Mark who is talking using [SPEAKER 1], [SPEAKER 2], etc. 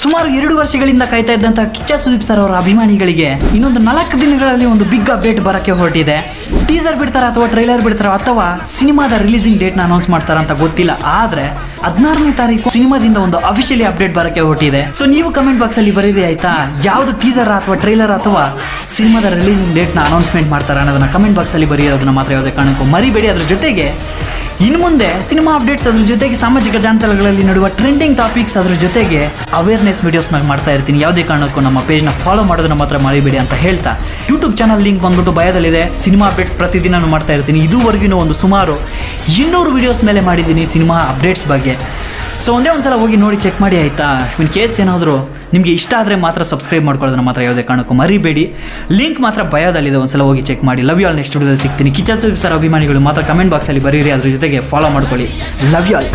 [SPEAKER 1] ಸುಮಾರು 2 ವರ್ಷಗಳಿಂದ ಕಾಯ್ತಾ ಇದ್ದಂತ ಕಿಚ್ಚ ಸುದೀಪ್ ಸರ್ ಅವರ ಅಭಿಮಾನಿಗಳಿಗೆ ಇನ್ನೊಂದು 4 ದಿನಗಳಲ್ಲಿ ಒಂದು ಬಿಗ್ ಅಪ್ಡೇಟ್ ಬರಕ್ಕೆ ಹೊರಟಿದೆ. ಟೀಸರ್ ಬಿಡ್ತಾರ ಅಥವಾ ಟ್ರೈಲರ್ ಬಿಡ್ತಾರ ಅಥವಾ ಸಿನಿಮಾದ ರಿಲೀಸಿಂಗ್ ಡೇಟ್ ನ ಅನೌನ್ಸ್ ಮಾಡ್ತಾರ ಅಂತ ಗೊತ್ತಿಲ್ಲ. ಆದ್ರೆ 16ನೇ ತಾರೀಕು ಸಿನಿಮಾದಿಂದ ಒಂದು ಅಫಿಷಿಯಲಿ ಅಪ್ಡೇಟ್ ಬರಕ್ಕೆ ಹೊರಟಿದೆ. ಸೊ ನೀವು ಕಮೆಂಟ್ ಬಾಕ್ಸ್ ಅಲ್ಲಿ ಬರೀರಿ ಆಯ್ತಾ, ಯಾವ್ದು ಟೀಸರ್ ಅಥವಾ ಟ್ರೈಲರ್ ಅಥವಾ ಸಿನಿಮಾದ ರಿಲೀಸಿಂಗ್ ಡೇಟ್ ನ ಅನೌನ್ಸ್ಮೆಂಟ್ ಮಾಡ್ತಾರ ಅನ್ನೋದನ್ನ ಕಮೆಂಟ್ ಬಾಕ್ಸ್ ಅಲ್ಲಿ ಬರೆಯೋದನ್ನ ಮಾತ್ರ ಯಾವುದೇ ಕಾರಣಕ್ಕೂ ಮರಿಬೇಡಿ. ಅದ್ರ ಜೊತೆಗೆ ಇನ್ನು ಮುಂದೆ ಸಿನಿಮಾ ಅಪ್ಡೇಟ್ಸ್, ಅದ್ರ ಜೊತೆಗೆ ಸಾಮಾಜಿಕ ಜಾಲತಾಣಗಳಲ್ಲಿ ನಡುವ ಟ್ರೆಂಡಿಂಗ್ ಟಾಪಿಕ್ಸ್, ಅದ್ರ ಜೊತೆಗೆ ಅವೇರ್ನೆಸ್ ವಿಡಿಯೋಸ್ನಾಗ ಮಾಡ್ತಾ ಇರ್ತೀನಿ. ಯಾವುದೇ ಕಾರಣಕ್ಕೂ ನಮ್ಮ ಪೇಜ್ನ ಫಾಲೋ ಮಾಡೋದನ್ನ ಮಾತ್ರ ಮರಿಬೇಡಿ ಅಂತ ಹೇಳ್ತಾ, ಯೂಟ್ಯೂಬ್ ಚಾನಲ್ ಲಿಂಕ್ ಬಂದ್ಬಿಟ್ಟು ಬಯೋದಲ್ಲಿದೆ. ಸಿನಿಮಾ ಅಪ್ಡೇಟ್ಸ್ ಪ್ರತಿದಿನ ಮಾಡ್ತಾ ಇರ್ತೀನಿ. ಇದುವರೆಗೂ ಒಂದು ಸುಮಾರು 200 ವಿಡಿಯೋಸ್ ಮೇಲೆ ಮಾಡಿದ್ದೀನಿ ಸಿನಿಮಾ ಅಪ್ಡೇಟ್ಸ್ ಬಗ್ಗೆ. ಸೊ ಒಂದೇ ಒಂದ್ಸಲ ಹೋಗಿ ನೋಡಿ ಚೆಕ್ ಮಾಡಿ ಆಯಿತಾ. ಇನ್ ಕೇಸ್ ಏನಾದರೂ ನಿಮಗೆ ಇಷ್ಟ ಆದರೆ ಮಾತ್ರ ಸಬ್ಸ್ಕ್ರೈಬ್ ಮಾಡ್ಕೊಳ್ಳೋದನ್ನ ಮಾತ್ರ ಯಾವುದೇ ಕಾರಣಕ್ಕೂ ಮರಿಬೇಡಿ. ಲಿಂಕ್ ಮಾತ್ರ ಬಯೋದಲ್ಲಿದೆ, ಒಂದ್ಸಲ ಹೋಗಿ ಚೆಕ್ ಮಾಡಿ. Love you all. ನೆಕ್ಸ್ಟ್ ವಿಡಿಯೋದಲ್ಲಿ ಸಿಗ್ತೀನಿ. ಕಿಚ್ಚ ಸುದೀಪ್ ಸರ್ ಅಭಿಮಾನಿಗಳು ಮಾತ್ರ ಕಮೆಂಟ್ ಬಾಕ್ಸಲ್ಲಿ ಬರೀರಿ, ಅದ್ರ ಜೊತೆಗೆ ಫಾಲೋ ಮಾಡ್ಕೊಳ್ಳಿ. Love you all.